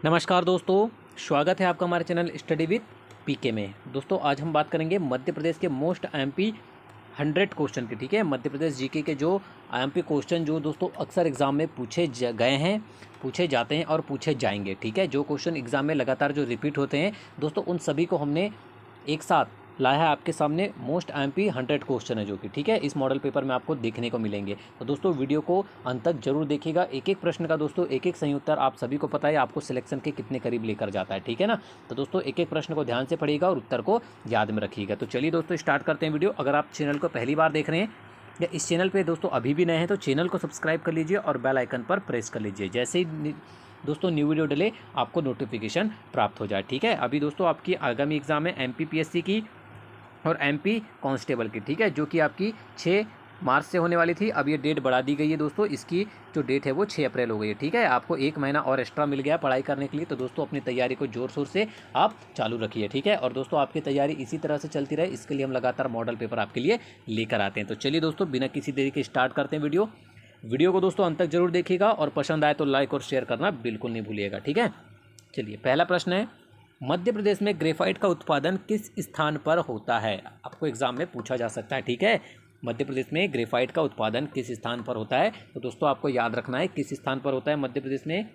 नमस्कार दोस्तों, स्वागत है आपका हमारे चैनल स्टडी विद पीके में। दोस्तों आज हम बात करेंगे मध्य प्रदेश के मोस्ट आईएमपी 100 क्वेश्चन की। ठीक है, मध्य प्रदेश जीके के जो आईएमपी क्वेश्चन जो दोस्तों अक्सर एग्जाम में पूछे गए हैं, पूछे जाते हैं और पूछे जाएंगे। ठीक है, जो क्वेश्चन एग्जाम में लगातार जो रिपीट होते हैं दोस्तों, उन सभी को हमने एक साथ लाया है आपके सामने। मोस्ट आईएमपी 100 क्वेश्चन है जो कि ठीक है इस मॉडल पेपर में आपको देखने को मिलेंगे। तो दोस्तों वीडियो को अंत तक जरूर देखिएगा। एक एक प्रश्न का दोस्तों एक एक सही उत्तर आप सभी को पता है आपको सिलेक्शन के कितने करीब लेकर जाता है। ठीक है ना, तो दोस्तों एक एक प्रश्न को ध्यान से पढ़िएगा और उत्तर को याद में रखिएगा। तो चलिए दोस्तों स्टार्ट करते हैं वीडियो। अगर आप चैनल को पहली बार देख रहे हैं या इस चैनल पर दोस्तों अभी भी नए हैं तो चैनल को सब्सक्राइब कर लीजिए और बेल आइकन पर प्रेस कर लीजिए। जैसे ही दोस्तों न्यू वीडियो डले आपको नोटिफिकेशन प्राप्त हो जाए। ठीक है, अभी दोस्तों आपकी आगामी एग्जाम है एमपीपीएससी की और एमपी कांस्टेबल की। ठीक है, जो कि आपकी 6 मार्च से होने वाली थी। अब ये डेट बढ़ा दी गई है दोस्तों, इसकी जो डेट है वो 6 अप्रैल हो गई है। ठीक है, आपको 1 महीना और एक्स्ट्रा मिल गया पढ़ाई करने के लिए। तो दोस्तों अपनी तैयारी को जोर शोर से आप चालू रखिए। ठीक है, और दोस्तों आपकी तैयारी इसी तरह से चलती रहे इसके लिए हम लगातार मॉडल पेपर आपके लिए लेकर आते हैं। तो चलिए दोस्तों बिना किसी देरी के स्टार्ट करते हैं वीडियो को। दोस्तों अंत तक जरूर देखिएगा और पसंद आए तो लाइक और शेयर करना बिल्कुल नहीं भूलिएगा। ठीक है, चलिए पहला प्रश्न है, मध्य प्रदेश में ग्रेफाइट का उत्पादन किस स्थान पर होता है? आपको एग्जाम में पूछा जा सकता है। ठीक है, मध्य प्रदेश में ग्रेफाइट का उत्पादन किस स्थान पर होता है? तो दोस्तों आपको याद रखना है किस स्थान पर होता है मध्य प्रदेश में।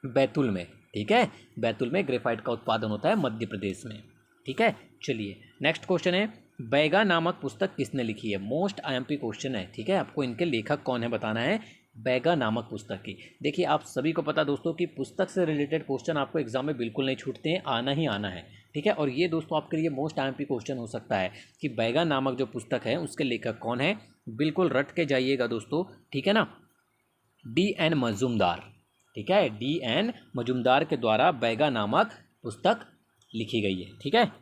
बैतूल में। ठीक है, बैतूल में ग्रेफाइट का उत्पादन होता है मध्य प्रदेश में। ठीक है, चलिए नेक्स्ट क्वेश्चन है, बैगा नामक पुस्तक किसने लिखी है? मोस्ट आईएमपी क्वेश्चन है। ठीक है, आपको इनके लेखक कौन है बताना है। बैगा नामक पुस्तक की, देखिए आप सभी को पता दोस्तों कि पुस्तक से रिलेटेड क्वेश्चन आपको एग्जाम में बिल्कुल नहीं छूटते हैं, आना ही आना है। ठीक है, और ये दोस्तों आपके लिए मोस्ट आईएमपी क्वेश्चन हो सकता है कि बैगा नामक जो पुस्तक है उसके लेखक कौन है। बिल्कुल रट के जाइएगा दोस्तों। ठीक है ना, D.N. मजूमदार। ठीक है, D.N. मजूमदार के द्वारा बैगा नामक पुस्तक लिखी गई है। ठीक है,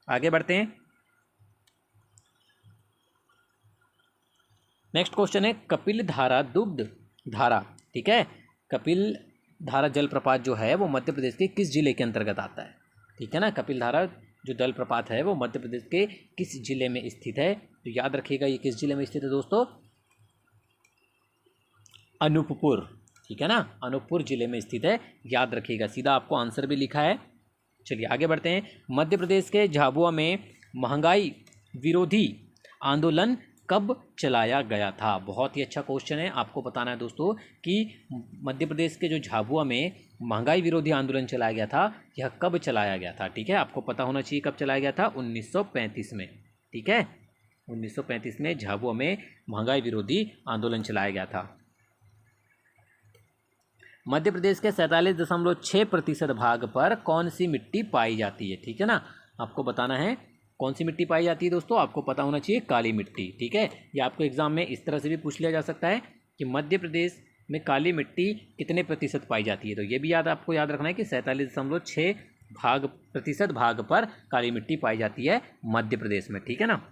आगे बढ़ते हैं। नेक्स्ट क्वेश्चन है, कपिल धारा दुग्ध धारा। ठीक है, कपिल धारा जलप्रपात जो है वो मध्य प्रदेश के किस जिले के अंतर्गत आता है? ठीक है ना, कपिल धारा जो जलप्रपात है वो मध्य प्रदेश के किस जिले में स्थित है? तो याद रखिएगा ये किस जिले में स्थित है दोस्तों, अनूपपुर। ठीक है ना, अनूपपुर जिले में स्थित है, याद रखिएगा। सीधा आपको आंसर भी लिखा है। चलिए आगे बढ़ते हैं, मध्य प्रदेश के झाबुआ में महंगाई विरोधी आंदोलन कब चलाया गया था? बहुत ही अच्छा क्वेश्चन है। आपको बताना है दोस्तों कि मध्य प्रदेश के जो झाबुआ में महंगाई विरोधी आंदोलन चलाया गया था यह कब चलाया गया था? ठीक है, आपको पता होना चाहिए कब चलाया गया था, 1935 में। ठीक है, 1935 में झाबुआ में महंगाई विरोधी आंदोलन चलाया गया था। मध्य प्रदेश के 47.6% भाग पर कौन सी मिट्टी पाई जाती है? ठीक है ना, आपको बताना है कौन सी मिट्टी पाई जाती है दोस्तों, आपको पता होना चाहिए काली मिट्टी। ठीक है, या आपको एग्जाम में इस तरह से भी पूछ लिया जा सकता है कि मध्य प्रदेश में काली मिट्टी कितने प्रतिशत पाई जाती है। तो ये भी आपको याद रखना है कि 47.6% भाग पर काली मिट्टी पाई जाती है मध्य प्रदेश में। ठीक है ना,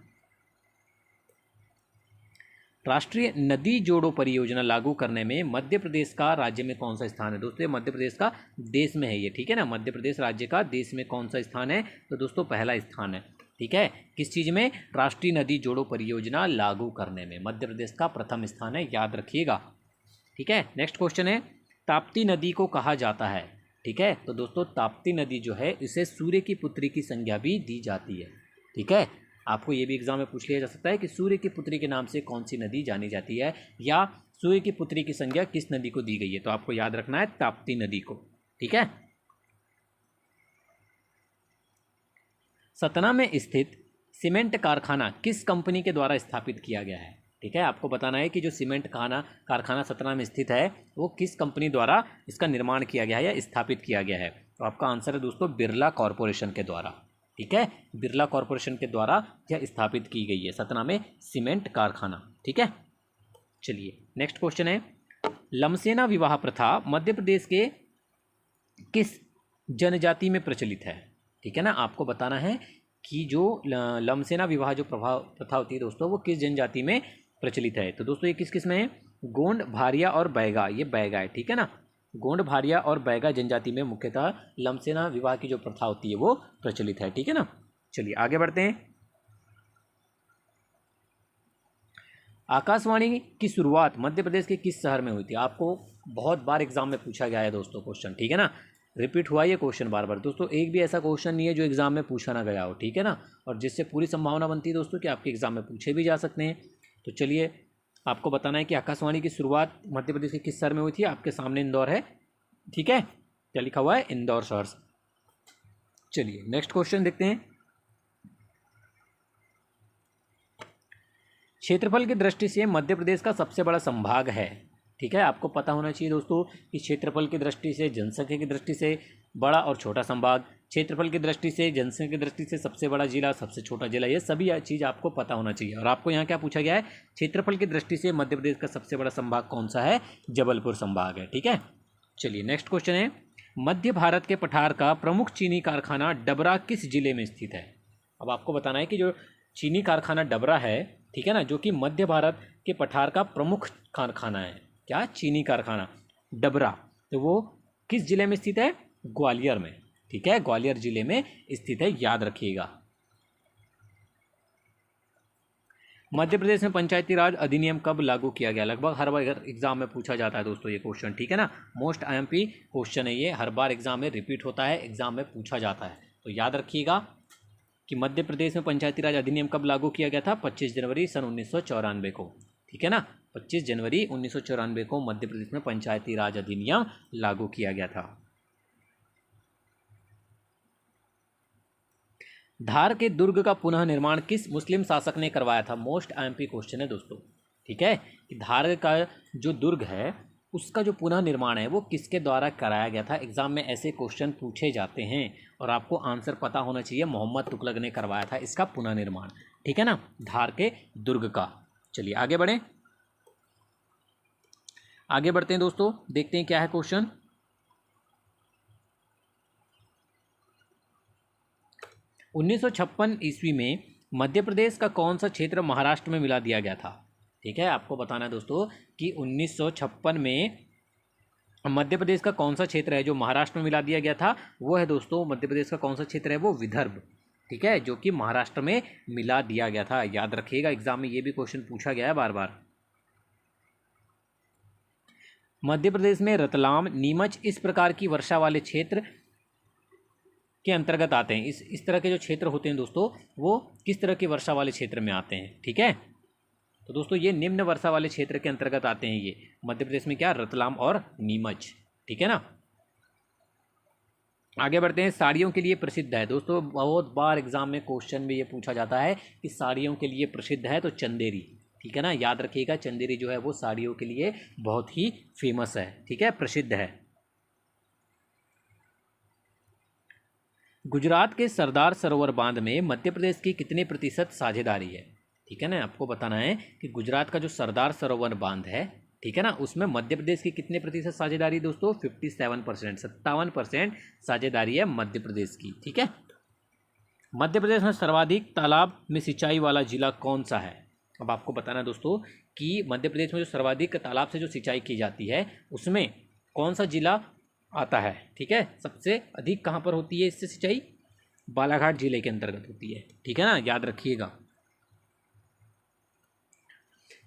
राष्ट्रीय नदी जोड़ो परियोजना लागू करने में मध्य प्रदेश का राज्य में कौन सा स्थान है? दोस्तों ये मध्य प्रदेश का देश में है ये। ठीक है ना, मध्य प्रदेश राज्य का देश में कौन सा स्थान है? तो दोस्तों पहला स्थान है। ठीक है, किस चीज़ में? राष्ट्रीय नदी जोड़ो परियोजना लागू करने में मध्य प्रदेश का प्रथम स्थान है, याद रखिएगा। ठीक है, नेक्स्ट क्वेश्चन है, ताप्ती नदी को कहा जाता है? ठीक है, तो दोस्तों ताप्ती नदी जो है इसे सूर्य की पुत्री की संज्ञा भी दी जाती है। ठीक है, आपको ये भी एग्जाम में पूछ लिया जा सकता है कि सूर्य की पुत्री के नाम से कौन सी नदी जानी जाती है, या सूर्य की पुत्री की संज्ञा किस नदी को दी गई है? तो आपको याद रखना है ताप्ती नदी को। ठीक है, सतना में स्थित सीमेंट कारखाना किस कंपनी के द्वारा स्थापित किया गया है? ठीक है, आपको बताना है कि जो सीमेंट कारखाना सतना में स्थित है वो किस कंपनी द्वारा इसका निर्माण किया गया है या स्थापित किया गया है? तो आपका आंसर है दोस्तों बिरला कॉरपोरेशन के द्वारा। ठीक है, बिरला कॉरपोरेशन के द्वारा यह स्थापित की गई है सतना में सीमेंट कारखाना। ठीक है, चलिए नेक्स्ट क्वेश्चन है, लमसेना विवाह प्रथा मध्य प्रदेश के किस जनजाति में प्रचलित है? ठीक है ना, आपको बताना है कि जो लमसेना विवाह जो प्रथा होती है दोस्तों वो किस जनजाति में प्रचलित है? तो दोस्तों ये किस किस में है? गोंड, भारिया और बैगा। ये बैगा है। ठीक है ना, गोंड, भारिया और बैगा जनजाति में मुख्यतः लमसेना विवाह की जो प्रथा होती है वो प्रचलित है। ठीक है ना, चलिए आगे बढ़ते हैं। आकाशवाणी की शुरुआत मध्य प्रदेश के किस शहर में हुई थी? आपको बहुत बार एग्जाम में पूछा गया है दोस्तों क्वेश्चन, ठीक है ना, रिपीट हुआ ये क्वेश्चन बार बार दोस्तों। एक भी ऐसा क्वेश्चन नहीं है जो एग्जाम में पूछा ना गया हो, ठीक है ना, और जिससे पूरी संभावना बनती है दोस्तों कि आपके एग्जाम में पूछे भी जा सकते हैं। तो चलिए आपको बताना है कि आकाशवाणी की शुरुआत मध्य प्रदेश के किस शहर में हुई थी। आपके सामने इंदौर है, ठीक है, क्या लिखा हुआ है, इंदौर शहर। चलिए नेक्स्ट क्वेश्चन देखते हैं। क्षेत्रफल की दृष्टि से मध्य प्रदेश का सबसे बड़ा संभाग है, ठीक है, आपको पता होना चाहिए दोस्तों कि क्षेत्रफल की दृष्टि से, जनसंख्या की दृष्टि से बड़ा और छोटा संभाग, क्षेत्रफल की दृष्टि से, जनसंख्या की दृष्टि से सबसे बड़ा जिला, सबसे छोटा जिला, ये सभी चीज़ आपको पता होना चाहिए। और आपको यहाँ क्या पूछा गया है, क्षेत्रफल की दृष्टि से मध्य प्रदेश का सबसे बड़ा संभाग कौन सा है, जबलपुर संभाग है, ठीक है। चलिए नेक्स्ट क्वेश्चन है, मध्य भारत के पठार का प्रमुख चीनी कारखाना डबरा किस जिले में स्थित है। अब आपको बताना है कि जो चीनी कारखाना डबरा है, ठीक है ना, जो कि मध्य भारत के पठार का प्रमुख कारखाना है, क्या, चीनी कारखाना डबरा, तो वो किस जिले में स्थित है, ग्वालियर में, ठीक है, ग्वालियर जिले में स्थित है, याद रखिएगा। मध्य प्रदेश में पंचायती राज अधिनियम कब लागू किया गया, लगभग हर बार एग्जाम में पूछा जाता है दोस्तों ये क्वेश्चन, ठीक है ना, मोस्ट आईएमपी क्वेश्चन है ये, हर बार एग्जाम में रिपीट होता है, एग्जाम में पूछा जाता है। तो याद रखिएगा कि मध्य प्रदेश में पंचायती राज अधिनियम कब लागू किया गया था, 25 जनवरी सन 1994 को, ठीक है ना, 25 जनवरी 1994 को मध्य प्रदेश में पंचायती राज अधिनियम लागू किया गया था। धार के दुर्ग का पुनः निर्माण किस मुस्लिम शासक ने करवाया था, मोस्ट आईएमपी क्वेश्चन है दोस्तों, ठीक है, कि धार का जो दुर्ग है उसका जो पुनः निर्माण है वो किसके द्वारा कराया गया था। एग्जाम में ऐसे क्वेश्चन पूछे जाते हैं और आपको आंसर पता होना चाहिए, मोहम्मद तुगलक ने करवाया था इसका पुनः निर्माण, ठीक है ना, धार के दुर्ग का। चलिए आगे बढ़ें, आगे बढ़ते हैं दोस्तों, देखते हैं क्या है क्वेश्चन। 1956 ईस्वी में मध्य प्रदेश का कौन सा क्षेत्र महाराष्ट्र में मिला दिया गया था, ठीक है, आपको बताना है दोस्तों कि 1956 में मध्य प्रदेश का कौन सा क्षेत्र है जो महाराष्ट्र में मिला दिया गया था, वो है दोस्तों, मध्य प्रदेश का कौन सा क्षेत्र है, वो विदर्भ, ठीक है, जो कि महाराष्ट्र में मिला दिया गया था, याद रखिएगा, एग्जाम में ये भी क्वेश्चन पूछा गया है बार बार। मध्य प्रदेश में रतलाम, नीमच इस प्रकार की वर्षा वाले क्षेत्र के अंतर्गत आते हैं। इस तरह के जो क्षेत्र होते हैं दोस्तों वो किस तरह की वर्षा वाले क्षेत्र में आते हैं, ठीक है, तो दोस्तों ये निम्न वर्षा वाले क्षेत्र के अंतर्गत आते हैं, ये मध्य प्रदेश में क्या, रतलाम और नीमच, ठीक है ना। आगे बढ़ते हैं, साड़ियों के लिए प्रसिद्ध है दोस्तों, बहुत बार एग्जाम में क्वेश्चन में ये पूछा जाता है कि साड़ियों के लिए प्रसिद्ध है, तो चंदेरी, ठीक है ना, याद रखिएगा, चंदेरी जो है वो साड़ियों के लिए बहुत ही फेमस है, ठीक है, प्रसिद्ध है। गुजरात के सरदार सरोवर बांध में मध्य प्रदेश की कितने प्रतिशत साझेदारी है, ठीक है ना, आपको बताना है कि गुजरात का जो सरदार सरोवर बांध है, ठीक है ना, उसमें मध्य प्रदेश की कितने प्रतिशत साझेदारी दोस्तों, 57%, 57% साझेदारी है मध्य प्रदेश की, ठीक है। मध्य प्रदेश में सर्वाधिक तालाब में सिंचाई वाला जिला कौन सा है। अब आपको बताना है दोस्तों कि मध्य प्रदेश में जो सर्वाधिक तालाब से जो सिंचाई की जाती है उसमें कौन सा जिला आता है, ठीक है, सबसे अधिक कहाँ पर होती है इससे सिंचाई, बालाघाट जिले के अंतर्गत होती है, ठीक है ना, याद रखिएगा।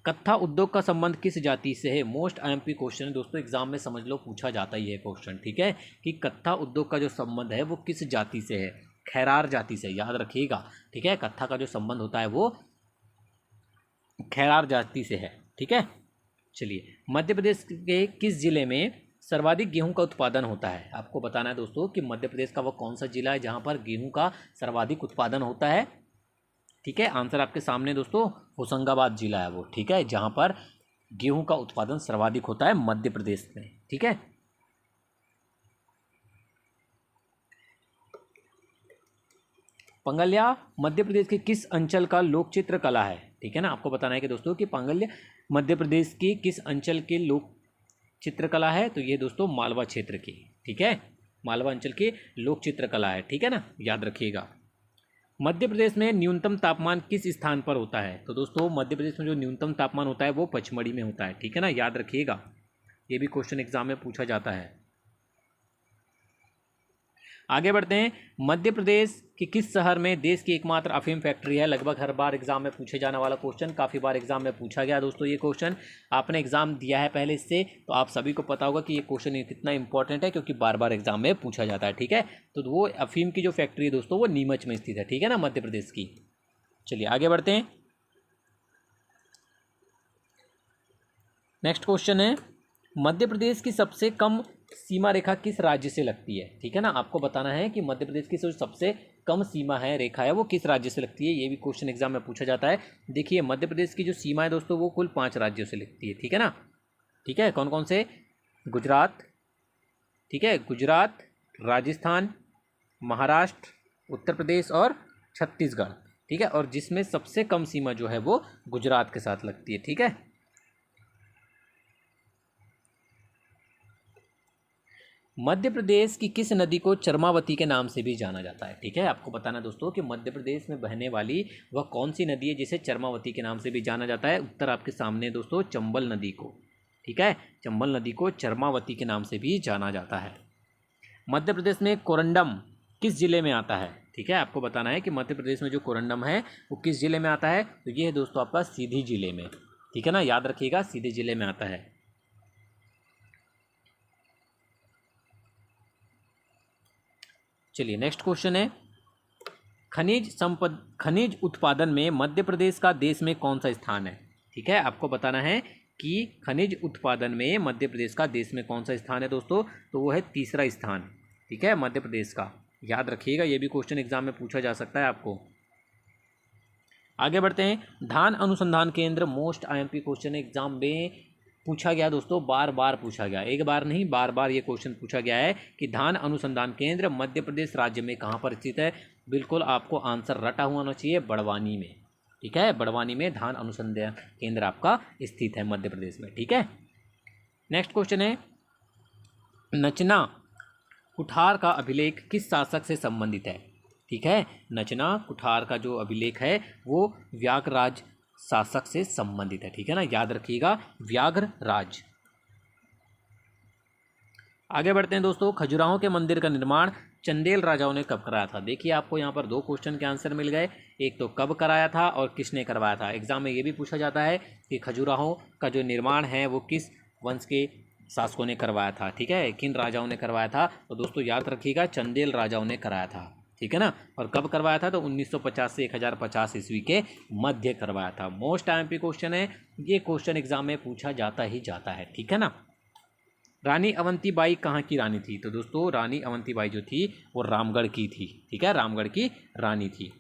कत्था उद्योग का संबंध किस जाति से है, मोस्ट आईएमपी क्वेश्चन है दोस्तों, एग्जाम में समझ लो पूछा जाता ही है क्वेश्चन, ठीक है, कि कत्था उद्योग का जो संबंध है वो किस जाति से है, खैरार जाति से, याद रखिएगा, ठीक है, कत्था का जो संबंध होता है वो खैरार जाति से है, ठीक है। चलिए मध्य प्रदेश के किस जिले में सर्वाधिक गेहूं का उत्पादन होता है, आपको बताना है दोस्तों कि मध्य प्रदेश का वो कौन सा जिला है जहां पर गेहूं का सर्वाधिक उत्पादन होता है, ठीक है, आंसर आपके सामने दोस्तों, होशंगाबाद जिला है वो, ठीक है, जहां पर गेहूं का उत्पादन सर्वाधिक होता है मध्य प्रदेश में, ठीक है। पंगल्या मध्य प्रदेश के किस अंचल का लोक चित्र कला है, ठीक है ना, आपको बताना है कि दोस्तों कि पंगल्या मध्य प्रदेश की किस अंचल के लोक चित्रकला है, तो ये दोस्तों मालवा क्षेत्र की, ठीक है, मालवा अंचल की लोक चित्रकला है, ठीक है ना, याद रखिएगा। मध्य प्रदेश में न्यूनतम तापमान किस स्थान पर होता है, तो दोस्तों मध्य प्रदेश में जो न्यूनतम तापमान होता है वो पचमढ़ी में होता है, ठीक है ना, याद रखिएगा, ये भी क्वेश्चन एग्जाम में पूछा जाता है। आगे बढ़ते हैं। मध्य प्रदेश के किस शहर में देश की एकमात्र अफीम फैक्ट्री है? लगभग हर बार एग्जाम में पूछे जाने वाला क्वेश्चन, काफ़ी बार एग्जाम में पूछा गया दोस्तों ये क्वेश्चन। आपने एग्जाम दिया है पहले इससे, तो आप सभी को पता होगा कि ये क्वेश्चन कितना इंपॉर्टेंट है, क्योंकि बार बार एग्जाम में पूछा जाता है। ठीक है, तो वो अफीम की जो फैक्ट्री है दोस्तों वो नीमच में स्थित है। ठीक है ना, मध्य प्रदेश की। चलिए आगे बढ़ते हैं। नेक्स्ट क्वेश्चन है, मध्य प्रदेश की सबसे कम सीमा रेखा किस राज्य से लगती है? ठीक है ना, आपको बताना है कि मध्य प्रदेश की जो सबसे कम सीमा है, रेखा है, वो किस राज्य से लगती है। ये भी क्वेश्चन एग्जाम में पूछा जाता है। देखिए मध्य प्रदेश की जो सीमा है दोस्तों वो कुल 5 राज्यों से लगती है। ठीक है ना, ठीक है, कौन कौन से? गुजरात, ठीक है, गुजरात, राजस्थान, महाराष्ट्र, उत्तर प्रदेश और छत्तीसगढ़। ठीक है, और जिसमें सबसे कम सीमा जो है वो गुजरात के साथ लगती है। ठीक है, मध्य प्रदेश की किस नदी को चरमावती के नाम से भी जाना जाता है? ठीक है, आपको बताना दोस्तों कि मध्य प्रदेश में बहने वाली वह कौन सी नदी है जिसे चरमावती के नाम से भी जाना जाता है। उत्तर आपके सामने दोस्तों, चंबल नदी को। ठीक है, चंबल नदी को चरमावती के नाम से भी जाना जाता है। मध्य प्रदेश में कोरंडम किस जिले में आता है? ठीक है, आपको बताना है कि मध्य प्रदेश में जो कोरंडम है वो किस जिले में आता है। तो ये है दोस्तों आपका सीधी जिले में। ठीक है ना, याद रखिएगा, सीधी जिले में आता है। चलिए नेक्स्ट क्वेश्चन है, खनिज उत्पादन में मध्य प्रदेश का देश में कौन सा स्थान है? ठीक है, आपको बताना है कि खनिज उत्पादन में मध्य प्रदेश का देश में कौन सा स्थान है दोस्तों। तो वो है तीसरा स्थान। ठीक है, मध्य प्रदेश का, याद रखिएगा, ये भी क्वेश्चन एग्जाम में पूछा जा सकता है आपको। आगे बढ़ते हैं। धान अनुसंधान केंद्र मोस्ट आईएमपी क्वेश्चन एग्जाम में पूछा गया दोस्तों, बार बार पूछा गया, एक बार नहीं बार बार ये क्वेश्चन पूछा गया है कि धान अनुसंधान केंद्र मध्य प्रदेश राज्य में कहाँ पर स्थित है। बिल्कुल आपको आंसर रटा हुआ होना चाहिए, बड़वानी में। ठीक है, बड़वानी में धान अनुसंधान केंद्र आपका स्थित है मध्य प्रदेश में। ठीक है, नेक्स्ट क्वेश्चन है, नचना कुठार का अभिलेख किस शासक से संबंधित है? ठीक है, नचना कुठार का जो अभिलेख है वो व्याघ्रराज शासक से संबंधित है। ठीक है ना, याद रखिएगा, व्याघ्रराज। आगे बढ़ते हैं दोस्तों। खजुराहो के मंदिर का निर्माण चंदेल राजाओं ने कब कराया था? देखिए आपको यहाँ पर 2 क्वेश्चन के आंसर मिल गए, एक तो कब कराया था और किसने करवाया था। एग्जाम में ये भी पूछा जाता है कि खजुराहो का जो निर्माण है वो किस वंश के शासकों ने करवाया था। ठीक है, किन राजाओं ने करवाया था? तो दोस्तों याद रखिएगा, चंदेल राजाओं ने कराया था। ठीक है ना, और कब करवाया था? तो 1950 से 1050 ईस्वी के मध्य करवाया था। मोस्ट आईएमपी क्वेश्चन है, ये क्वेश्चन एग्जाम में पूछा जाता ही जाता है। ठीक है ना, रानी अवंतीबाई कहाँ की रानी थी? तो दोस्तों रानी अवंतीबाई जो थी वो रामगढ़ की थी। ठीक है, रामगढ़ की रानी थी।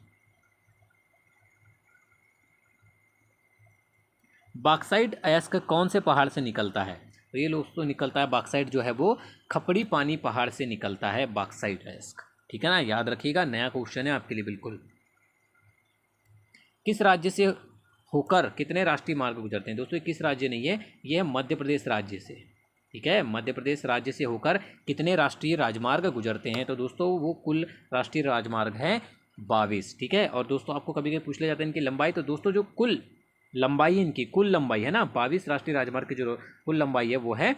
बॉक्साइट अयस्क कौन से पहाड़ से निकलता है? तो ये दोस्तों निकलता है, बॉक्साइट जो है वो खपड़ी पानी पहाड़ से निकलता है, बॉक्साइट अयस्क। ठीक है ना, याद रखिएगा, नया क्वेश्चन है आपके लिए बिल्कुल। किस राज्य से होकर कितने राष्ट्रीय मार्ग गुजरते हैं? दोस्तों ये किस राज्य नहीं है, ये है मध्य प्रदेश राज्य से। ठीक है, मध्य प्रदेश राज्य से होकर कितने राष्ट्रीय राजमार्ग गुजरते हैं? तो दोस्तों वो कुल राष्ट्रीय राजमार्ग हैं 22। ठीक है, और दोस्तों आपको कभी कभी पूछ लिया जाता है इनकी लंबाई। तो दोस्तों जो कुल लंबाई है, इनकी कुल लंबाई है ना, 22 राष्ट्रीय राजमार्ग की जो कुल लंबाई है वो है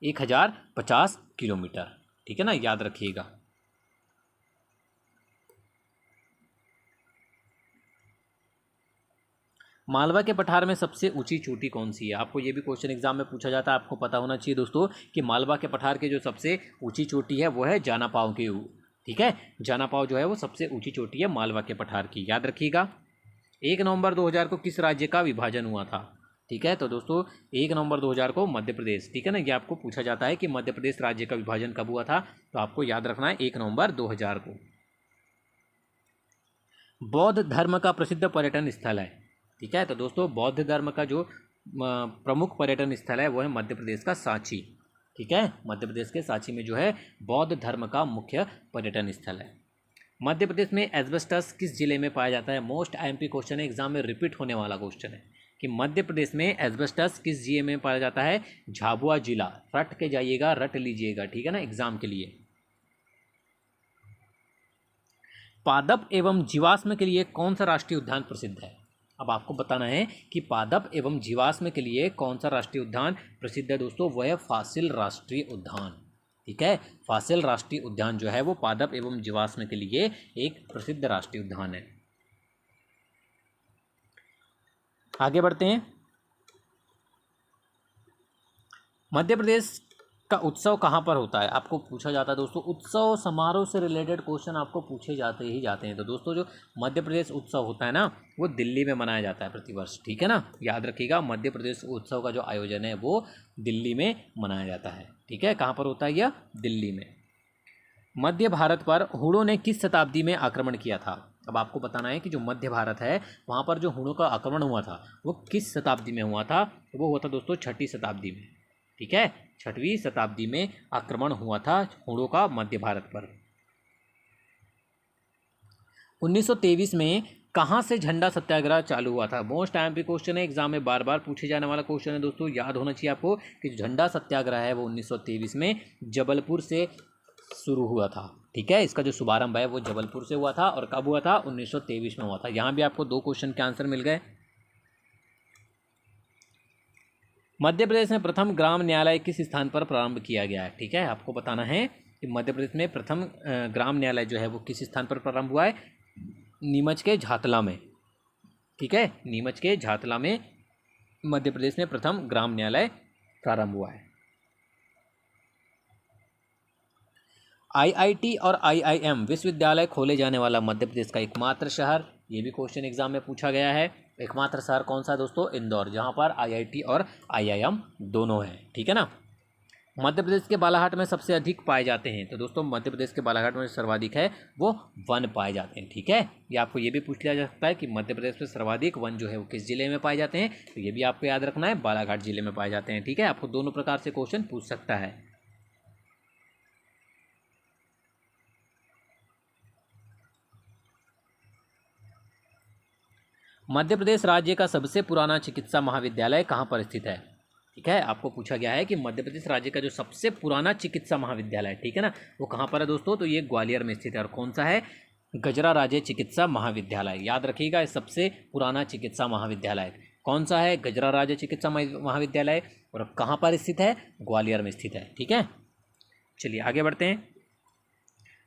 1050 किलोमीटर। ठीक है ना, याद रखिएगा। मालवा के पठार में सबसे ऊंची चोटी कौन सी है? आपको ये भी क्वेश्चन एग्जाम में पूछा जाता है, आपको पता होना चाहिए दोस्तों कि मालवा के पठार की जो सबसे ऊंची चोटी है वो है जानापाव की। ठीक है, जानापाव जो है वो सबसे ऊंची चोटी है मालवा के पठार की, याद रखिएगा। 1 नवंबर 2000 को किस राज्य का विभाजन हुआ था? ठीक है, तो दोस्तों 1 नवंबर 2000 को मध्य प्रदेश। ठीक है ना, ये आपको पूछा जाता है कि मध्य प्रदेश राज्य का विभाजन कब हुआ था, तो आपको याद रखना है 1 नवंबर 2000 को। बौद्ध धर्म का प्रसिद्ध पर्यटन स्थल है? ठीक है, तो दोस्तों बौद्ध धर्म का जो प्रमुख पर्यटन स्थल है वो है मध्य प्रदेश का सांची। ठीक है, मध्य प्रदेश के सांची में जो है बौद्ध धर्म का मुख्य पर्यटन स्थल है। मध्य प्रदेश में एस्बेस्टस किस जिले में पाया जाता है? मोस्ट आईएमपी क्वेश्चन है, एग्जाम में रिपीट होने वाला क्वेश्चन है कि मध्य प्रदेश में एस्बेस्टस किस जिले में पाया जाता है? झाबुआ जिला। रट के जाइएगा, रट लीजिएगा। ठीक है ना, एग्जाम के लिए। पादप एवं जीवाश्म के लिए कौन सा राष्ट्रीय उद्यान प्रसिद्ध है? अब आपको बताना है कि पादप एवं जीवाश्म के लिए कौन सा राष्ट्रीय उद्यान प्रसिद्ध है दोस्तों। वह है फासिल राष्ट्रीय उद्यान। ठीक है। फासिल राष्ट्रीय उद्यान जो है वो पादप एवं जीवाश्म के लिए एक प्रसिद्ध राष्ट्रीय उद्यान है। आगे बढ़ते हैं। मध्य प्रदेश का उत्सव कहाँ पर होता है, आपको पूछा जाता है दोस्तों। उत्सव समारोह से रिलेटेड क्वेश्चन आपको पूछे जाते ही जाते हैं। तो दोस्तों जो मध्य प्रदेश उत्सव होता है ना, वो दिल्ली में मनाया जाता है प्रतिवर्ष, ठीक है ना, याद रखिएगा। मध्य प्रदेश उत्सव का जो आयोजन है वो दिल्ली में मनाया जाता है, ठीक है। कहाँ पर होता है यह, दिल्ली में। मध्य भारत पर हुणों ने किस शताब्दी में आक्रमण किया था। अब आपको बताना है कि जो मध्य भारत है वहाँ पर जो हुणों का आक्रमण हुआ था वो किस शताब्दी में हुआ था। वो हुआ था दोस्तों 6वीं शताब्दी में, ठीक है। 6वीं शताब्दी में आक्रमण हुआ था हुणों का मध्य भारत पर। 1923 में कहाँ से झंडा सत्याग्रह चालू हुआ था। मोस्ट एमपी क्वेश्चन है, एग्जाम में बार बार पूछे जाने वाला क्वेश्चन है दोस्तों, याद होना चाहिए आपको कि जो झंडा सत्याग्रह है वो 1923 में जबलपुर से शुरू हुआ था, ठीक है। इसका जो शुभारंभ है वो जबलपुर से हुआ था। और कब हुआ था, 1923 में हुआ था। यहाँ भी आपको 2 क्वेश्चन के आंसर मिल गए। मध्य प्रदेश में प्रथम ग्राम न्यायालय किस स्थान पर प्रारंभ किया गया है, ठीक है। आपको बताना है कि मध्य प्रदेश में प्रथम ग्राम न्यायालय जो है वो किस स्थान पर प्रारंभ हुआ है, नीमच के झातला में, ठीक है। नीमच के झातला में मध्य प्रदेश में प्रथम ग्राम न्यायालय प्रारंभ हुआ है। आईआईटी और आईआईएम विश्वविद्यालय खोले जाने वाला मध्य प्रदेश का एकमात्र शहर, ये भी क्वेश्चन एग्जाम में पूछा गया है। एकमात्र शहर कौन सा है दोस्तों, इंदौर, जहां पर आईआईटी और आईआईएम दोनों हैं, ठीक है ना। मध्य प्रदेश के बालाघाट में सबसे अधिक पाए जाते हैं। तो दोस्तों मध्य प्रदेश के बालाघाट में सर्वाधिक है वो वन पाए जाते हैं, ठीक है। ये आपको ये भी पूछ लिया जा सकता है कि मध्य प्रदेश में सर्वाधिक वन जो है वो किस जिले में पाए जाते हैं। तो ये भी आपको याद रखना है, बालाघाट जिले में पाए जाते हैं, ठीक है। आपको दोनों प्रकार से क्वेश्चन पूछ सकता है। मध्य प्रदेश राज्य का सबसे पुराना चिकित्सा महाविद्यालय कहाँ पर स्थित है, ठीक है। आपको पूछा गया है कि मध्य प्रदेश राज्य का जो सबसे पुराना चिकित्सा महाविद्यालय, ठीक है ना, वो कहाँ पर है दोस्तों। तो ये ग्वालियर में स्थित है। और कौन सा है, गजरा राज्य चिकित्सा महाविद्यालय, याद रखिएगा। सबसे पुराना चिकित्सा महाविद्यालय कौन सा है, गजरा राज्य चिकित्सा महाविद्यालय। और कहाँ पर स्थित है, ग्वालियर में स्थित है, ठीक है। चलिए आगे बढ़ते हैं।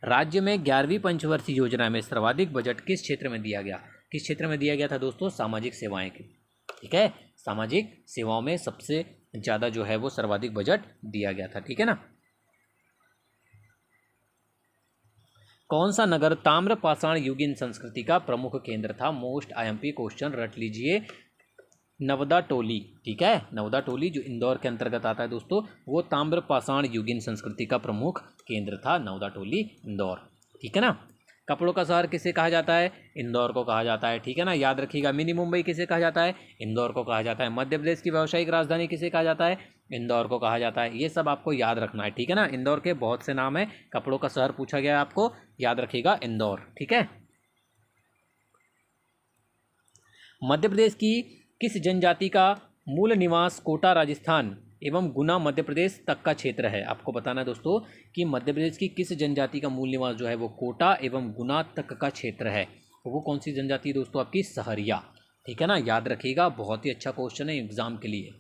राज्य में 11वीं पंचवर्षीय योजना में सर्वाधिक बजट किस क्षेत्र में दिया गया, किस क्षेत्र में दिया गया था दोस्तों, सामाजिक सेवाएं की, ठीक है। सामाजिक सेवाओं में सबसे ज़्यादा जो है वो सर्वाधिक बजट दिया गया था, ठीक है ना। कौन सा नगर ताम्र पाषाण युगीन संस्कृति का प्रमुख केंद्र था। मोस्ट आईएमपी क्वेश्चन रट लीजिए, नवदा टोली, ठीक है। नवदा टोली जो इंदौर के अंतर्गत आता है दोस्तों, वो ताम्र पाषाण युगीन संस्कृति का प्रमुख केंद्र था, नवदा टोली इंदौर, ठीक है ना। कपड़ों का शहर किसे कहा जाता है, इंदौर को कहा जाता है, ठीक है ना, याद रखिएगा। मिनी मुंबई किसे कहा जाता है, इंदौर को कहा जाता है। मध्य प्रदेश की व्यावसायिक राजधानी किसे कहा जाता है, इंदौर को कहा जाता है। ये सब आपको याद रखना है, ठीक है ना। इंदौर के बहुत से नाम है, कपड़ों का शहर पूछा गया है आपको, याद रखिएगा इंदौर, ठीक है। मध्य प्रदेश की किस जनजाति का मूल निवास कोटा राजस्थान एवं गुना मध्य प्रदेश तक का क्षेत्र है। आपको बताना है दोस्तों कि मध्य प्रदेश की किस जनजाति का मूल निवास जो है वो कोटा एवं गुना तक का क्षेत्र है। वो कौन सी जनजाति दोस्तों, आपकी सहरिया, ठीक है ना, याद रखिएगा। बहुत ही अच्छा क्वेश्चन है एग्जाम के लिए,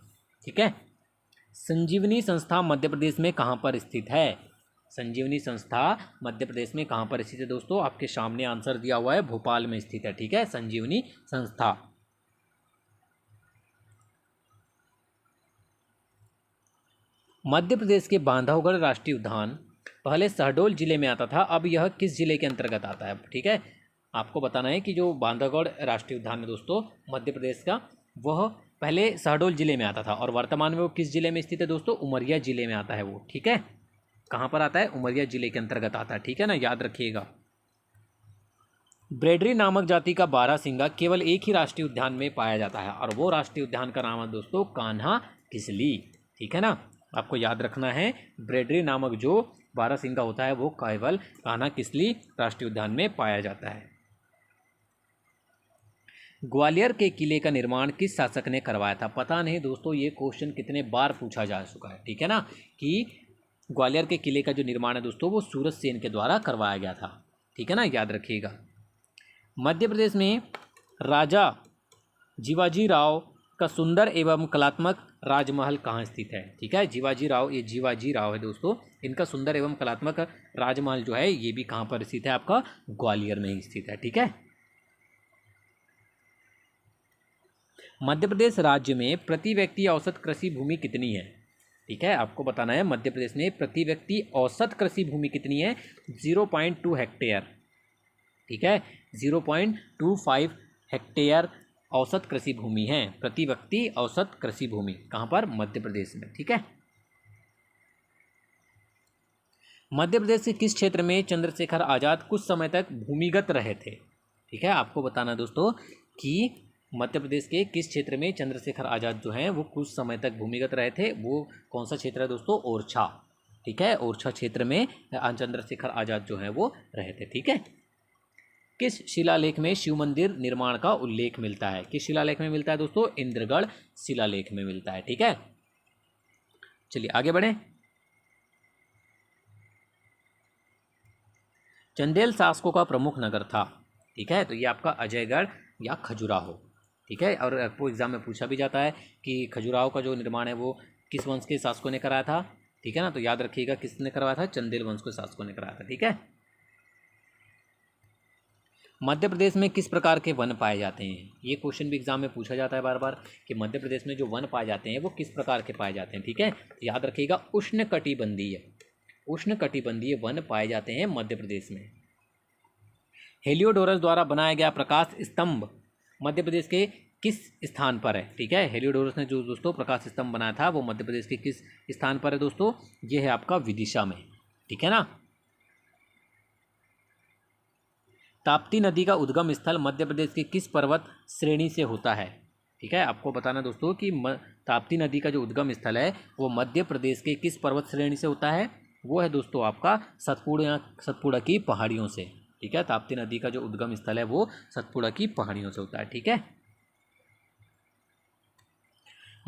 ठीक है। संजीवनी संस्था मध्य प्रदेश में कहाँ पर स्थित है, संजीवनी संस्था मध्य प्रदेश में कहाँ पर स्थित है दोस्तों, आपके सामने आंसर दिया हुआ है, भोपाल में स्थित है, ठीक है, संजीवनी संस्था। मध्य प्रदेश के बांधवगढ़ राष्ट्रीय उद्यान पहले शहडोल जिले में आता था, अब यह किस जिले के अंतर्गत आता है, ठीक है। आपको बताना है कि जो बांधवगढ़ राष्ट्रीय उद्यान है दोस्तों मध्य प्रदेश का, वह पहले शहडोल जिले में आता था और वर्तमान में वो किस जिले में स्थित है दोस्तों, उमरिया जिले में आता है वो, ठीक है। कहाँ पर आता है, उमरिया जिले के अंतर्गत आता है, ठीक है ना, याद रखिएगा। ब्रेडरी नामक जाति का बारहसिंगा केवल एक ही राष्ट्रीय उद्यान में पाया जाता है और वो राष्ट्रीय उद्यान का नाम है दोस्तों कान्हा किसली, ठीक है ना। आपको याद रखना है, ब्रेडरी नामक जो बारहसिंगा होता है वो केवल कान्हा किसली राष्ट्रीय उद्यान में पाया जाता है। ग्वालियर के किले का निर्माण किस शासक ने करवाया था। पता नहीं दोस्तों ये क्वेश्चन कितने बार पूछा जा चुका है, ठीक है ना, कि ग्वालियर के किले का जो निर्माण है दोस्तों वो सूरज सेन के द्वारा करवाया गया था, ठीक है ना, याद रखिएगा। मध्य प्रदेश में राजा जीवाजी राव का सुंदर एवं कलात्मक राजमहल कहाँ स्थित है? ठीक है, जीवाजी राव, ये जीवाजी राव है दोस्तों, इनका सुंदर एवं कलात्मक राजमहल जो है ये भी कहाँ पर स्थित है? आपका ग्वालियर में ही स्थित है। ठीक है, मध्य प्रदेश राज्य में प्रति व्यक्ति औसत कृषि भूमि कितनी है? ठीक है, आपको बताना है मध्य प्रदेश में प्रति व्यक्ति औसत कृषि भूमि कितनी है? 0.2 हेक्टेयर। ठीक है, 0.25 हेक्टेयर औसत कृषि भूमि है, प्रति व्यक्ति औसत कृषि भूमि, कहाँ पर? मध्य प्रदेश में। ठीक है, मध्य प्रदेश के किस क्षेत्र में चंद्रशेखर आजाद कुछ समय तक भूमिगत रहे थे? ठीक है, आपको बताना दोस्तों कि मध्य प्रदेश के किस क्षेत्र में चंद्रशेखर आजाद जो हैं वो कुछ समय तक भूमिगत रहे थे। वो कौन सा क्षेत्र है दोस्तों? ओरछा। ठीक है, ओरछा क्षेत्र में चंद्रशेखर आजाद जो हैं वो रहे थे। ठीक है, किस शिलालेख में शिव मंदिर निर्माण का उल्लेख मिलता है? किस शिलालेख में मिलता है दोस्तों? इंद्रगढ़ शिलालेख में मिलता है। ठीक है, चलिए आगे बढ़ें। चंदेल शासकों का प्रमुख नगर था। ठीक है, तो ये आपका अजयगढ़ या खजुराहो। ठीक है, और आपको एग्जाम में पूछा भी जाता है कि खजुराहो का जो निर्माण है वो किस वंश के शासकों ने कराया था? ठीक है ना, तो याद रखिएगा किसने करवाया था? चंदेल वंश के शासकों ने कराया था। ठीक है, मध्य प्रदेश में किस प्रकार के वन पाए जाते हैं? ये क्वेश्चन भी एग्जाम में पूछा जाता है बार बार कि मध्य प्रदेश में जो वन पाए जाते हैं वो किस प्रकार के पाए जाते हैं। ठीक है, तो याद रखिएगा उष्णकटिबंधीय वन पाए जाते हैं मध्य प्रदेश में। हेलियोडोरस द्वारा बनाया गया प्रकाश स्तंभ मध्य प्रदेश के किस स्थान पर है? ठीक है, हेलियोडोरस ने जो दोस्तों प्रकाश स्तंभ बनाया था वो मध्य प्रदेश के किस स्थान पर है दोस्तों? ये है आपका विदिशा में। ठीक है ना, ताप्ती नदी का उद्गम स्थल मध्य प्रदेश के किस पर्वत श्रेणी से होता है? ठीक है, आपको बताना दोस्तों कि ताप्ती नदी का जो उद्गम स्थल है वो मध्य प्रदेश के किस पर्वत श्रेणी से होता है? वो है दोस्तों आपका सतपुड़ा की पहाड़ियों से। ठीक है, ताप्ती नदी का जो उद्गम स्थल है वो सतपुड़ा की पहाड़ियों से होता है। ठीक है,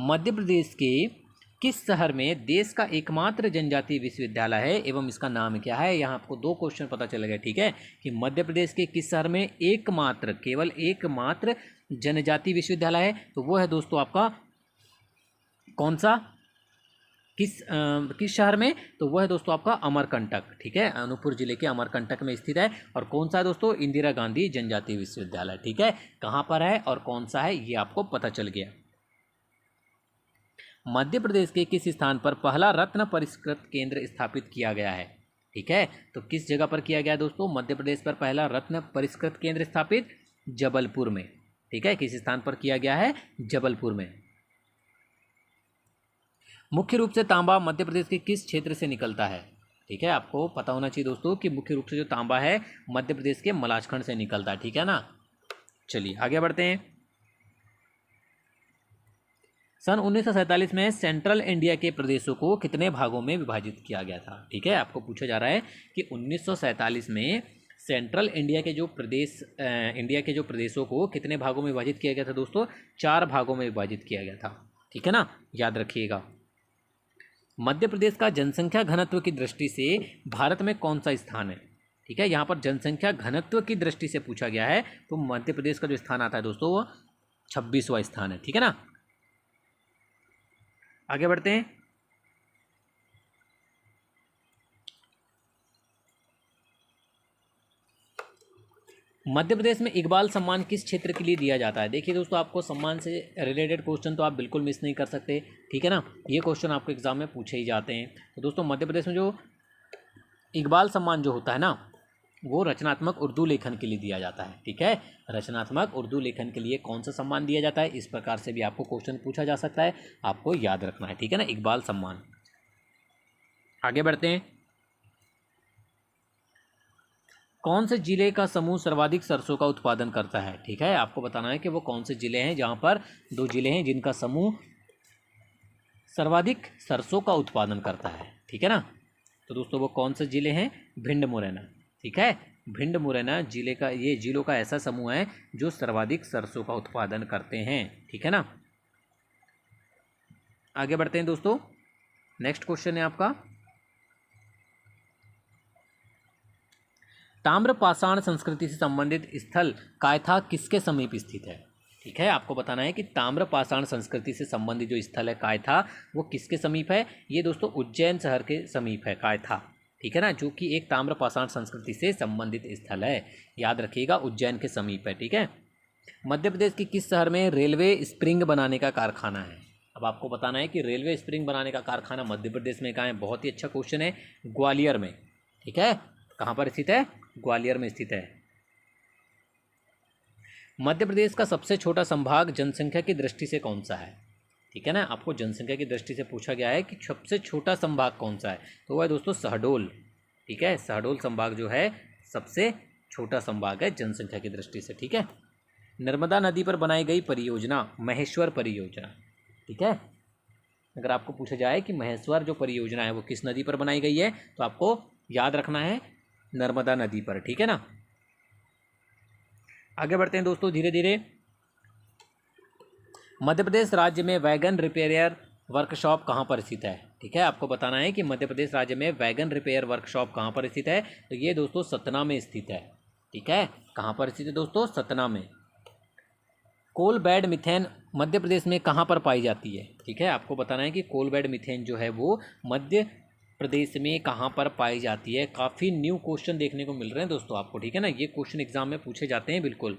मध्य प्रदेश के किस शहर में देश का एकमात्र जनजातीय विश्वविद्यालय है एवं इसका नाम क्या है? यहाँ आपको दो क्वेश्चन पता चलेगा। ठीक है, कि मध्य प्रदेश के किस शहर में केवल एकमात्र जनजातीय विश्वविद्यालय है? तो वो है दोस्तों आपका कौन सा? किस शहर में? तो वो है दोस्तों आपका अमरकंटक। ठीक है, अनूपपुर जिले के अमरकंटक में स्थित है। और कौन सा है दोस्तों? इंदिरा गांधी जनजातीय विश्वविद्यालय। ठीक है, कहाँ पर है और कौन सा है ये आपको पता चल गया। मध्य प्रदेश के किस स्थान पर पहला रत्न परिष्कृत केंद्र स्थापित किया गया है? ठीक है, तो किस जगह पर किया गया दोस्तों? मध्य प्रदेश पर पहला रत्न परिष्कृत केंद्र स्थापित जबलपुर में। ठीक है, किस स्थान पर किया गया है? जबलपुर में। मुख्य रूप से तांबा मध्य प्रदेश के किस क्षेत्र से निकलता है? ठीक है, आपको पता होना चाहिए दोस्तों कि मुख्य रूप से जो तांबा है मध्य प्रदेश के मलाजखंड से निकलता है। ठीक है ना, चलिए आगे बढ़ते हैं। सन 1947 में सेंट्रल इंडिया के प्रदेशों को कितने भागों में विभाजित किया गया था? ठीक है, आपको पूछा जा रहा है कि 1947 में सेंट्रल इंडिया के जो प्रदेशों को कितने भागों में विभाजित किया गया था दोस्तों? 4 भागों में विभाजित किया गया था। ठीक है ना, याद रखिएगा। मध्य प्रदेश का जनसंख्या घनत्व की दृष्टि से भारत में कौन सा स्थान है? ठीक है, यहाँ पर जनसंख्या घनत्व की दृष्टि से पूछा गया है, तो मध्य प्रदेश का जो स्थान आता है दोस्तों वो 26वां स्थान है। ठीक है ना, आगे बढ़ते हैं। मध्य प्रदेश में इकबाल सम्मान किस क्षेत्र के लिए दिया जाता है? देखिए दोस्तों, आपको सम्मान से रिलेटेड क्वेश्चन तो आप बिल्कुल मिस नहीं कर सकते। ठीक है ना, ये क्वेश्चन आपको एग्जाम में पूछे ही जाते हैं। तो दोस्तों मध्य प्रदेश में जो इकबाल सम्मान जो होता है ना वो रचनात्मक उर्दू लेखन के लिए दिया जाता है। ठीक है, रचनात्मक उर्दू लेखन के लिए कौन सा सम्मान दिया जाता है? इस प्रकार से भी आपको क्वेश्चन पूछा जा सकता है, आपको याद रखना है। ठीक है ना, इकबाल सम्मान। आगे बढ़ते हैं। कौन से जिले का समूह सर्वाधिक सरसों का उत्पादन करता है? ठीक है, आपको बताना है कि वो कौन से जिले हैं जहाँ पर 2 जिले हैं जिनका समूह सर्वाधिक सरसों का उत्पादन करता है। ठीक है ना, तो दोस्तों वो कौन से जिले हैं? भिंड मुरैना। ठीक है, भिंड मुरैना जिलों का ऐसा समूह है जो सर्वाधिक सरसों का उत्पादन करते हैं। ठीक है ना, आगे बढ़ते हैं दोस्तों। नेक्स्ट क्वेश्चन है आपका, ताम्रपाषाण संस्कृति से संबंधित स्थल कायथा किसके समीप स्थित है? ठीक है, आपको बताना है कि ताम्रपाषाण संस्कृति से संबंधित जो स्थल है कायथा, वो किसके समीप है? ये दोस्तों उज्जैन शहर के समीप है कायथा। ठीक है ना, जो कि एक ताम्रपाषाण संस्कृति से संबंधित स्थल है, याद रखिएगा, उज्जैन के समीप है। ठीक है। मध्य प्रदेश के किस शहर में रेलवे स्प्रिंग बनाने का कारखाना है? अब आपको बताना है कि रेलवे स्प्रिंग बनाने का कारखाना मध्य प्रदेश में कहाँ है। बहुत ही अच्छा क्वेश्चन है, ग्वालियर में। ठीक है, कहाँ पर स्थित है? ग्वालियर में स्थित है। मध्य प्रदेश का सबसे छोटा संभाग जनसंख्या की दृष्टि से कौन सा है? ठीक है ना, आपको जनसंख्या की दृष्टि से पूछा गया है कि सबसे छोटा संभाग कौन सा है, तो वह है दोस्तों शहडोल। ठीक है, शहडोल संभाग जो है सबसे छोटा संभाग है जनसंख्या की दृष्टि से। ठीक है। नर्मदा नदी पर बनाई गई परियोजना महेश्वर परियोजना। ठीक है, अगर आपको पूछा जाए कि महेश्वर जो परियोजना है वो किस नदी पर बनाई गई है, तो आपको याद रखना है नर्मदा नदी पर। ठीक है ना। आगे बढ़ते हैं दोस्तों धीरे धीरे। मध्य प्रदेश राज्य में वैगन रिपेयर वर्कशॉप कहाँ पर स्थित है? ठीक है, आपको बताना है कि मध्य प्रदेश राज्य में वैगन रिपेयर वर्कशॉप कहाँ पर स्थित है, तो ये दोस्तों सतना में स्थित है। ठीक है, कहाँ पर स्थित है दोस्तों? सतना में। Coal bed methane Madhya Pradesh में कहाँ पर पाई जाती है? ठीक है, आपको बताना है कि कोल बेड मिथेन जो है वो मध्य प्रदेश में कहाँ पर पाई जाती है। काफ़ी न्यू क्वेश्चन देखने को मिल रहे हैं दोस्तों आपको। ठीक है ना, ये क्वेश्चन एग्जाम में पूछे जाते हैं बिल्कुल।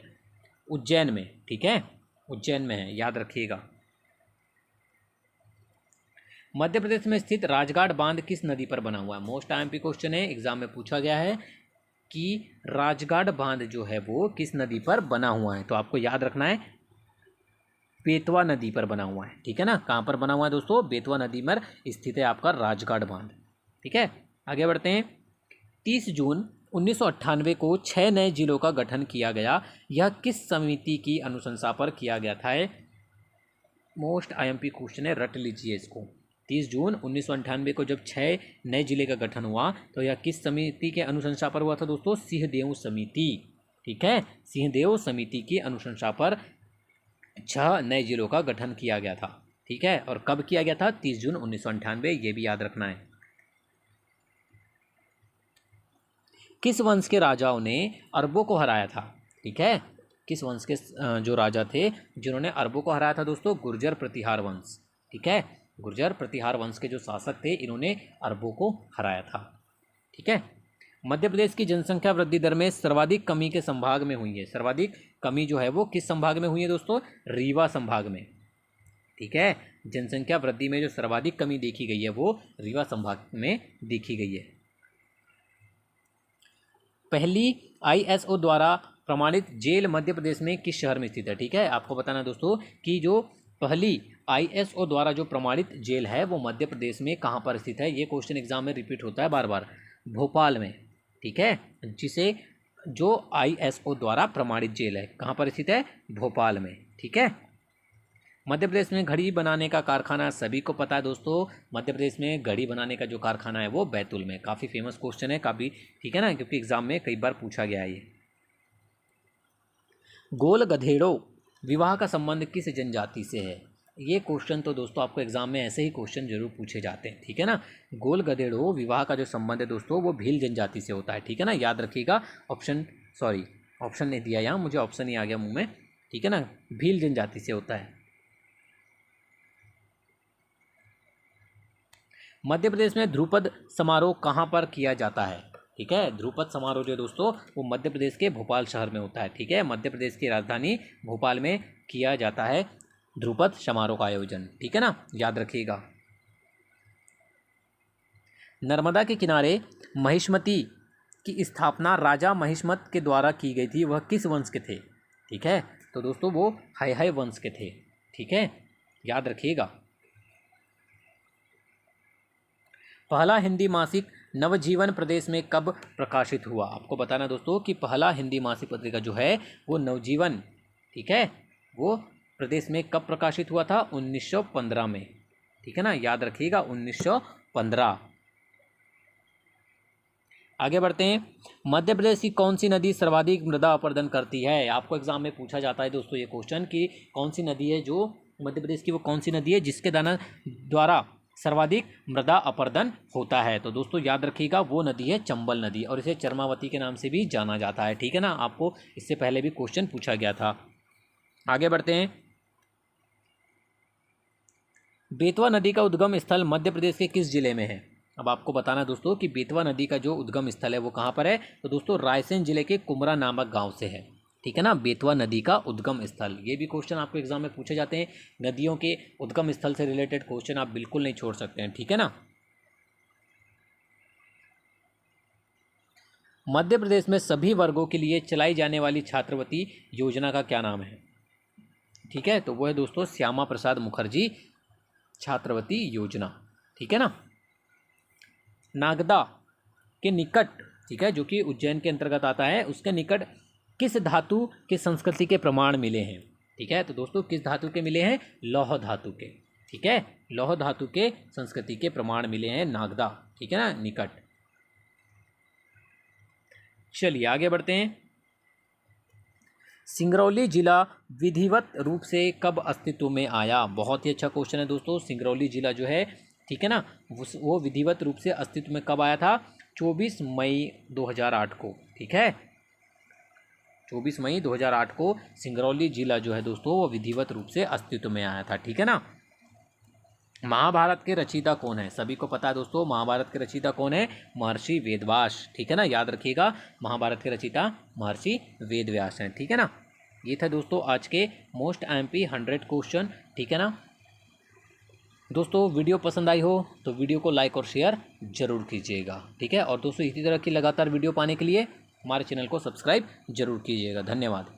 उज्जैन में। ठीक है, उज्जैन में है, याद रखिएगा। मध्य प्रदेश में स्थित राजघाट बांध किस नदी पर बना हुआ है? मोस्ट आईएमपी क्वेश्चन है, एग्जाम में पूछा गया है कि राजघाट बांध जो है वो किस नदी पर बना हुआ है, तो आपको याद रखना है बेतवा नदी पर बना हुआ है। ठीक है ना, कहाँ पर बना हुआ है दोस्तों? बेतवा नदी पर स्थित है आपका राजघाट बांध। ठीक है, आगे बढ़ते हैं। 30 जून 1998 को 6 नए जिलों का गठन किया गया, यह किस समिति की अनुशंसा पर किया गया था? मोस्ट आईएमपी क्वेश्चन है, रट लीजिए इसको। 30 जून 1998 को जब 6 नए जिले का गठन हुआ, तो यह किस समिति के अनुशंसा पर हुआ था दोस्तों? सिंहदेव समिति। ठीक है, सिंहदेव समिति की अनुशंसा पर 6 नए जिलों का गठन किया गया था। ठीक है, और कब किया गया था? 30 जून 1998, ये भी याद रखना है। किस वंश के राजाओं ने अरबों को हराया था? ठीक है, किस वंश के जो राजा थे जिन्होंने अरबों को हराया था दोस्तों? गुर्जर प्रतिहार वंश। ठीक है, गुर्जर प्रतिहार वंश के जो शासक थे इन्होंने अरबों को हराया था। ठीक है। मध्य प्रदेश की जनसंख्या वृद्धि दर में सर्वाधिक कमी के संभाग में हुई है। सर्वाधिक कमी जो है वो किस संभाग में हुई है दोस्तों? रीवा संभाग में। ठीक है, जनसंख्या वृद्धि में जो सर्वाधिक कमी देखी गई है वो रीवा संभाग में देखी गई है। पहली ISO द्वारा प्रमाणित जेल मध्य प्रदेश में किस शहर में स्थित है? ठीक है, आपको बताना दोस्तों कि जो पहली ISO द्वारा जो प्रमाणित जेल है वो मध्य प्रदेश में कहाँ पर स्थित है। ये क्वेश्चन एग्जाम में रिपीट होता है बार बार। भोपाल में। ठीक है, जिसे जो ISO द्वारा प्रमाणित जेल है कहाँ पर स्थित है? भोपाल में। ठीक है। मध्य प्रदेश में घड़ी बनाने का कारखाना सभी को पता है दोस्तों। मध्य प्रदेश में घड़ी बनाने का जो कारखाना है वो बैतूल में। काफ़ी फेमस क्वेश्चन है, काफ़ी। ठीक है ना, क्योंकि एग्जाम में कई बार पूछा गया है ये। गोल गधेड़ों विवाह का संबंध किस जनजाति से है? ये क्वेश्चन तो दोस्तों आपको एग्जाम में ऐसे ही क्वेश्चन जरूर पूछे जाते हैं। ठीक है ना, गोल गधेड़ों विवाह का जो संबंध है दोस्तों वो भील जनजाति से होता है। ठीक है ना, याद रखिएगा। ऑप्शन नहीं दिया यहाँ, मुझे ऑप्शन ही आ गया मुंह में। ठीक है ना, भील जनजाति से होता है। मध्य प्रदेश में ध्रुपद समारोह कहाँ पर किया जाता है? ठीक है, ध्रुपद समारोह जो दोस्तों वो मध्य प्रदेश के भोपाल शहर में होता है। ठीक है, मध्य प्रदेश की राजधानी भोपाल में किया जाता है ध्रुपद समारोह का आयोजन। ठीक है ना, याद रखिएगा। नर्मदा के किनारे महिष्मती की स्थापना राजा महिष्मत के द्वारा की गई थी, वह किस वंश के थे? ठीक है, तो दोस्तों वो है वंश के थे। ठीक है, याद रखिएगा। पहला हिंदी मासिक नवजीवन प्रदेश में कब प्रकाशित हुआ? आपको बताना दोस्तों कि पहला हिंदी मासिक पत्रिका जो है वो नवजीवन, ठीक है, वो प्रदेश में कब प्रकाशित हुआ था? 1915 में। ठीक है ना, याद रखिएगा 1915। आगे बढ़ते हैं। मध्य प्रदेश की कौन सी नदी सर्वाधिक मृदा अपरदन करती है? आपको एग्जाम में पूछा जाता है दोस्तों ये क्वेश्चन कि कौन सी नदी है जो मध्य प्रदेश की, वो कौन सी नदी है जिसके द्वारा सर्वाधिक मृदा अपरदन होता है? तो दोस्तों याद रखिएगा वो नदी है चंबल नदी, और इसे चरमावती के नाम से भी जाना जाता है। ठीक है ना, आपको इससे पहले भी क्वेश्चन पूछा गया था। आगे बढ़ते हैं। बेतवा नदी का उद्गम स्थल मध्य प्रदेश के किस जिले में है? अब आपको बताना है दोस्तों कि बेतवा नदी का जो उद्गम स्थल है वो कहाँ पर है, तो दोस्तों रायसेन जिले के कुमरा नामक गांव से है। ठीक है ना, बेतवा नदी का उद्गम स्थल। ये भी क्वेश्चन आपको एग्जाम में पूछे जाते हैं, नदियों के उद्गम स्थल से रिलेटेड क्वेश्चन आप बिल्कुल नहीं छोड़ सकते हैं। ठीक है ना। मध्य प्रदेश में सभी वर्गों के लिए चलाई जाने वाली छात्रवृत्ति योजना का क्या नाम है? ठीक है, तो वो है दोस्तों श्यामा प्रसाद मुखर्जी छात्रवृत्ति योजना। ठीक है ना। नागदा के निकट, ठीक है, जो कि उज्जैन के अंतर्गत आता है, उसके निकट किस धातु के संस्कृति के प्रमाण मिले हैं? ठीक है, तो दोस्तों किस धातु के मिले हैं? लौह धातु के। ठीक है, लौह धातु के संस्कृति के प्रमाण मिले हैं नागदा। ठीक है ना, निकट। चलिए आगे बढ़ते हैं। सिंगरौली जिला विधिवत रूप से कब अस्तित्व में आया? बहुत ही अच्छा क्वेश्चन है दोस्तों। सिंगरौली जिला जो है, ठीक है ना, वो विधिवत रूप से अस्तित्व में कब आया था? 24 मई 2008 को। ठीक है, 24 मई 2008 को सिंगरौली जिला जो है दोस्तों वो विधिवत रूप से अस्तित्व में आया था। ठीक है ना। महाभारत के रचयिता कौन है? सभी को पता है दोस्तों, महाभारत के रचयिता कौन है? महर्षि वेदव्यास। ठीक है ना, याद रखिएगा, महाभारत के रचयिता महर्षि वेदव्यास हैं। ठीक है ना। ये था दोस्तों आज के मोस्ट IMP 100 क्वेश्चन। ठीक है ना दोस्तों, वीडियो पसंद आई हो तो वीडियो को लाइक और शेयर जरूर कीजिएगा। ठीक है, और दोस्तों इसी तरह की लगातार वीडियो पाने के लिए हमारे चैनल को सब्सक्राइब जरूर कीजिएगा। धन्यवाद।